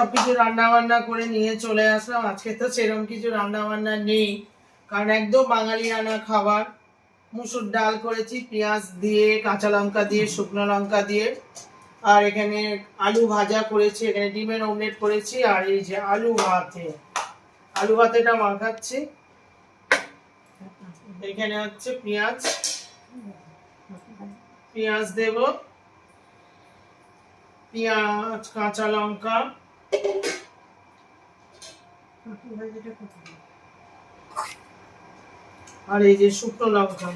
সবকিছু রান্না বান্না করে নিয়ে চলে আসলাম। আজকে তো সেরকম কিছু রান্না বান্না নেই, কারণ একদম বাঙালি রান্না খাবার। মুসুর ডাল করেছি পেঁয়াজ দিয়ে, কাঁচা লঙ্কা দিয়ে, শুকনো লঙ্কা দিয়ে। আর এখানে আলু ভাজা করেছি, এখানে ডিমের অমলেট করেছি। আর এই যে আলু ভাতেটা মাখাচ্ছি। এখানে হচ্ছে পেঁয়াজ দেব, পেঁয়াজ, কাঁচা লঙ্কা, আর এই যে শুকনো লঙ্কা,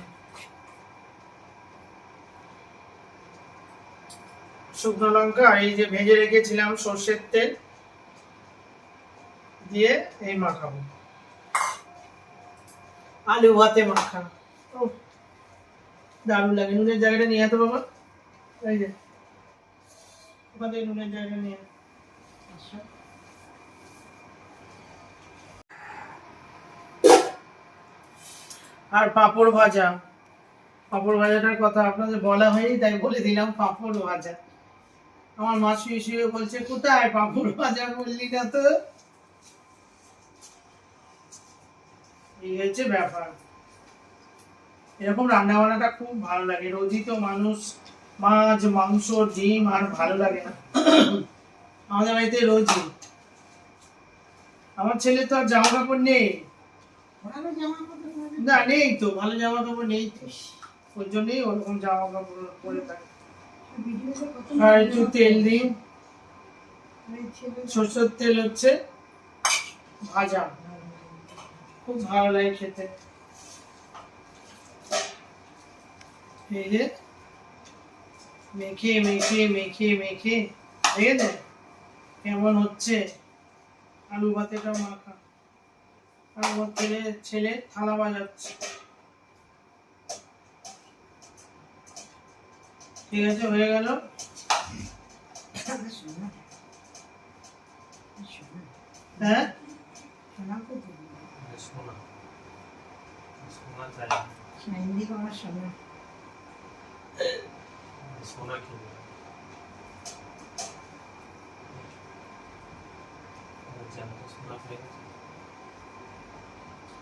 আর এই যে ভেজে রেখেছিলাম সর্ষের তেল দিয়ে এই মাখাবো। আলু ভাতে মাখা দারুণ লাগে। নুনের জায়গাটা নিয়ে যেতে বাবা, এই যে ওখান থেকে নুনের জায়গা নিয়ে। আর পাঁপড় ভাজাটার কথা আপনাদের বলা হয়নি, তাই বলে দিলাম পাঁপড় ভাজা। আমার মা শুয়ে শুয়ে বলছে, কোথায় পাঁপড় ভাজা বললি না তো। এই হচ্ছে ব্যাপার। এরকম রান্না বান্নাটা খুব ভালো লাগে। রোজই তো মানুষ মাছ, মাংস, ডিম আর ভালো লাগে না। আমাদের বাড়িতে রোজই। আমার ছেলে তো আর জামা কাপড় নেই, না নেই তো, ভালো জামা কাপড় নেই তো, ওই জন্যই ওরকম জামা কাপড় পরে থাকে। আর একটু তেল দিই, সরষের তেল হচ্ছে ভাজা, খুব ভালো লাগে খেতে। এই যে মেখে মেখে মেখে মেখে দেখেছে কেমন হচ্ছে আলু ভাতেটা মাখা। আর আমার ছেলে থালা বাজাচ্ছে। ঠিক আছে, হয়ে গেল। হ্যাঁ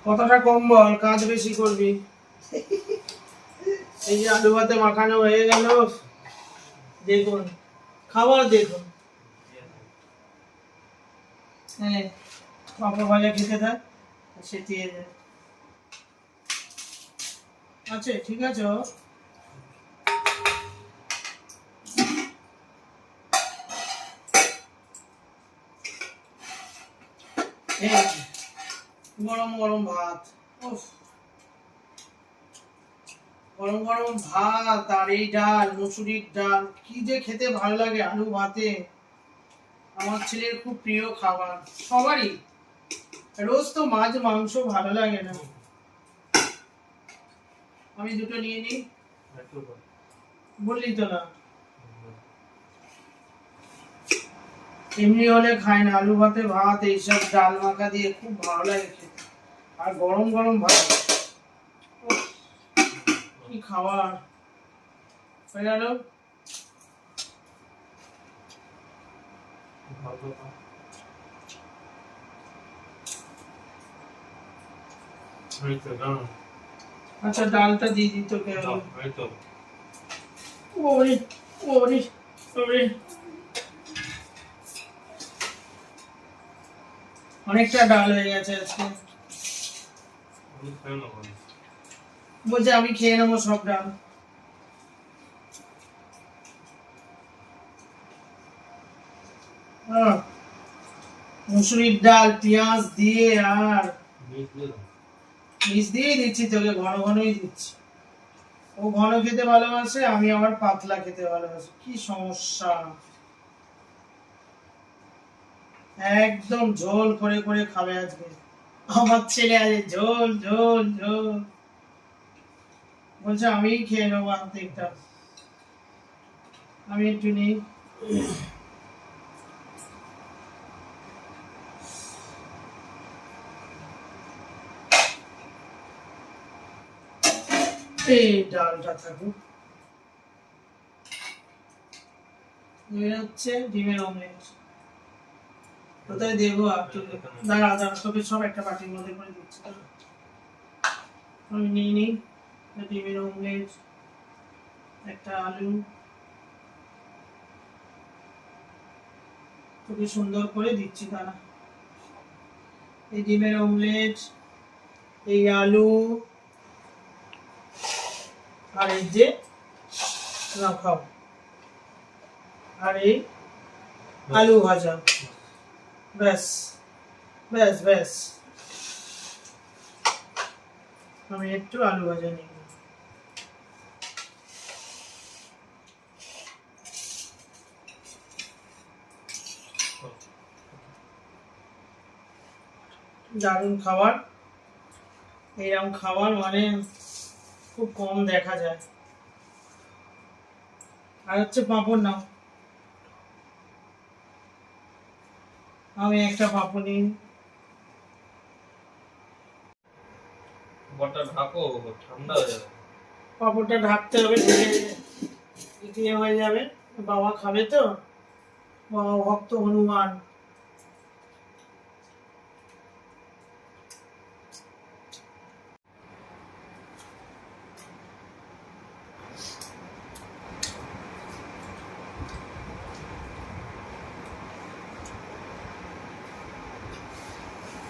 কথাটা কম বল, কাজ বেশি করবি। এই যে আলু ভাতে মাখানো হয়ে গেল, দেখুন খাবার দেখুন। হ্যাঁ, পাঁপড় ভাজা খেতে থাক, সেটিয়ে যায়। আচ্ছা ঠিক আছে। গরম গরম ভাত, গরম গরম ভাত আর এই ডাল, মুসুরির ডাল, কি যে খেতে ভালো লাগে আলু ভাতে। আমার ছেলের খুব প্রিয় খাবার, সবারই। রোজ তো মাছ মাংস ভালো লাগে না। আমি দুটো নিয়ে নিই, বললি তো না। এমনি হলে খায় না, আলু ভাতে ভাত এইসব ডাল মাখা দিয়ে খুব ভালো লাগে খেতে। আর গরম গরম ভাত, কি খাবার হয়ে গেল। আচ্ছা ডালটা দিয়ে দিই তোকে। ওরে ওরে ওরে, অনেকটা ডাল হয়ে গেছে আজকে। বলছে আমি খেয়ে নেবো সব ডাল। মুসুরির ডাল পেঁয়াজ দিয়ে আর মিক্স দিয়ে দিচ্ছি তোকে, ঘন ঘনই দিচ্ছি। ও ঘন খেতে ভালোবাসে, আমি আবার পাতলা খেতে ভালোবাসি। কি সমস্যা, একদম ঝোল করে করে খাবে আজকে আমার ছেলে। আজ ঝোল ঝোল ঝোল বলছে, আমি খেয়ে নেবো অর্ধেকটা। আমি একটু নিই। এই ডালটা থাকুক। হচ্ছে ডিমের অমলেট। কোথায় দেবো আর তোকে দাঁড়া দাঁড়া তোকে সব একটা বাটির মধ্যে করে দিচ্ছি আমি নিয়ে নিই ডিমের অমলেট একটা আলু তোকে সুন্দর করে দিচ্ছি দাঁড়া এই ডিমের অমলেট এই আলু আর এই যে না খাও আর এই আলু ভাজা ব্যাস ব্যাস ব্যাস আমি একটু আলু ভাজা নিই দারুণ খাবার এরকম খাবার মানে খুব কম দেখা যায় আর হচ্ছে পাঁপড় নাও আমি একটা পাঁপড় নিই পাঁপড়টা ঢাকতে হবে ঢেকে হয়ে যাবে বাবা খাবে তো বাবা ভক্ত হনুমান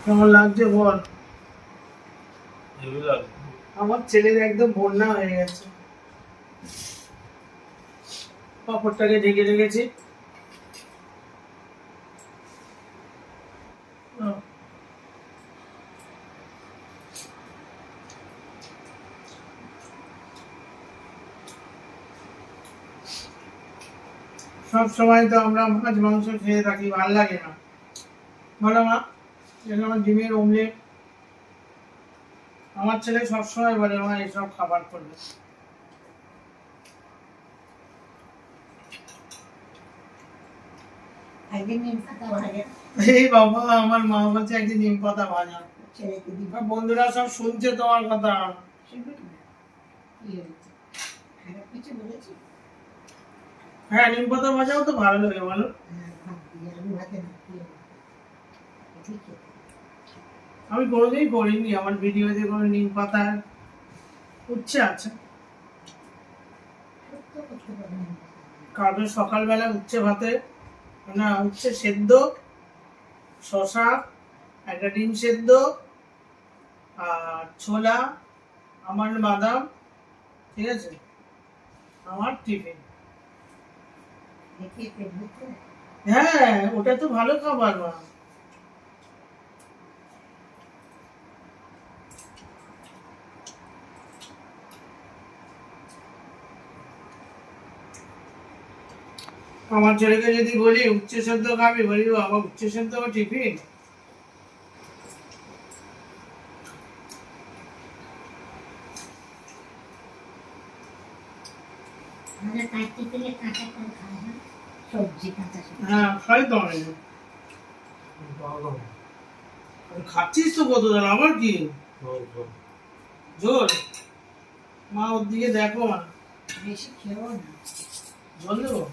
কেমন লাগছে বল আমার ছেলের একদম বন্যা হয়ে গেছে পাঁপড়টাকে ঢেকে রেখেছি সব সময় তো আমরা মাছ মাংস খেয়ে থাকি ভাল লাগে না বলো মা যেন আমার ডিমের অমলেট আমার ছেলে সবসময় বলে মা এইসব খাবার করবে এই বাবা আমার মা বলছে একদিন নিম পাতা ভাজা বন্ধুরা সব শুনছে তোমার কথা হ্যাঁ নিম পাতা ভাজাও তো ভালো লাগে বলো আমি কোনোদিন করিনি আমার ভিডিওতে কোনো নিম পাতা উচ্ছে আছে কালকে সকালবেলা উচ্ছে ভাতে না উচ্ছে সেদ্ধ শসা একটা ডিম সেদ্ধ আর ছোলা আমার বাদাম ঠিক আছে আমার টিফিন হ্যাঁ ওটা তো ভালো খাবার মা আমার ছেলেকে যদি বলি উচ্চ সেদ্ধ খাবি বলি বাবা উচ্চ সেদ্ধ টিফিন হ্যাঁ খাই তো আমি খাচ্ছিস তো কত দাম আবার কি জোর মা ওর দিকে দেখো মা বেশি খেও না জল দেবো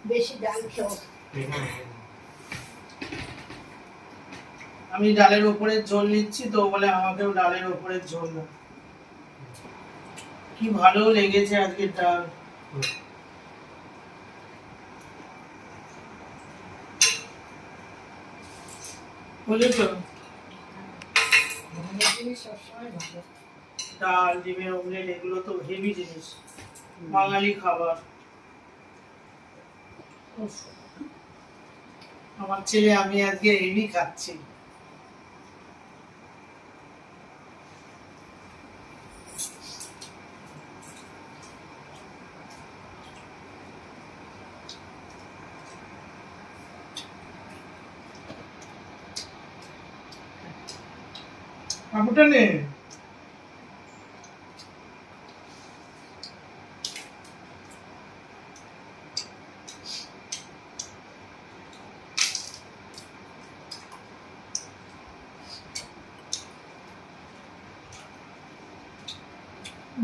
বেশি ডাল খেও আমি ডালের উপরে ঝোল নিচ্ছি তো বলে আমাকেও ডালের উপরে ঝোল না কি ভালো লেগেছে আজকে ডাল বুঝেছো ডাল ডিমের অমলেট এগুলো তো হেভি জিনিস বাঙালি খাবার আমার ছেলে আমি আজকে হেভি খাচ্ছি পাপড়টা নে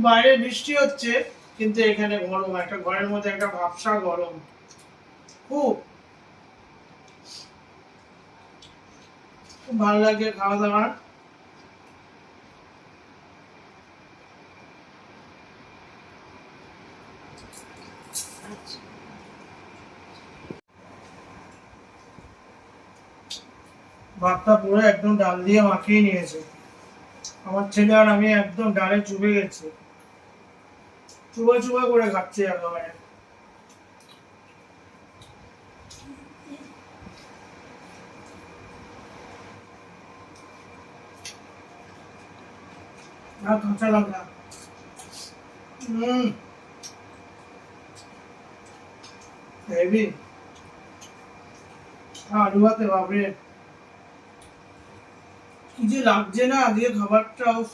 বাইরে বৃষ্টি হচ্ছে কিন্তু এখানে গরম একটা ঘরের মধ্যে একটা ভাবসা গরম খুব খুব ভালো লাগছে খাওয়া দাওয়া। ভাতটা পুরো একদম ডাল দিয়ে মাখিয়ে নিয়েছে আমার ছেলে, আর আমি একদম ডালে চুবে গেছি, চুবা চুবা করে খাচ্ছি একেবারে। আর কাঁচা লঙ্কা, হেভি। আলু ভাতে বাপরে কি যে লাগছে না আজকে খাবারটা, উফ।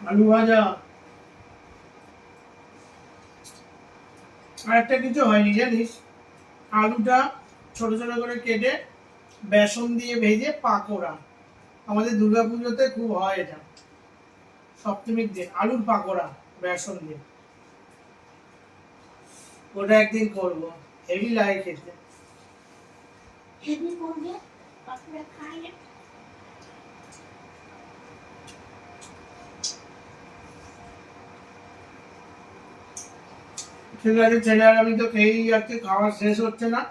আলু ভাজা, আর একটা কিছু হয়নি জানিস, আলুটা ছোট ছোট করে কেটে বেসন দিয়ে ভেজে পাকোড়া, আমাদের দুর্গাপুজোতে খুব হয় এটা, সপ্তমীর দিন আলুর পাকোড়া বেসন দিয়ে, ওটা একদিন করবো, হেভি লাগে খেতে। ঠিক আছে, ছেলে আর আমি তো খেয়েই যাচ্ছি, খাওয়া শেষ হচ্ছে না।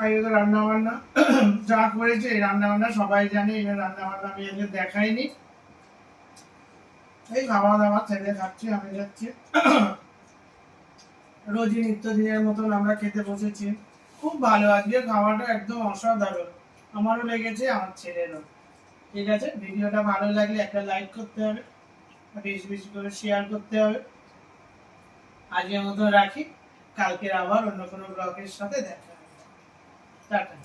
আজকে তো রান্না বান্না যা করেছে, এই রান্না বান্না সবাই জানে, এই রান্না বান্না আমি এদের দেখাইনি। এই খাওয়া দাওয়া ছেলে খাচ্ছি, আমি যাচ্ছি। রোজই নিত্যদিনের মতন আমরা খেতে বসেছি। খুব ভালো, আজকে খাওয়াটা একদম অসাধারণ, আমারও লেগেছে, আমার ছেলেরও। ঠিক আছে, ভিডিওটা ভালো লাগলে একটা লাইক করতে হবে, বেশি বেশি করে শেয়ার করতে হবে। আজকের মতো রাখি, কালকের আবার অন্য কোনো ব্লগের সাথে দেখা হবে। টাটা।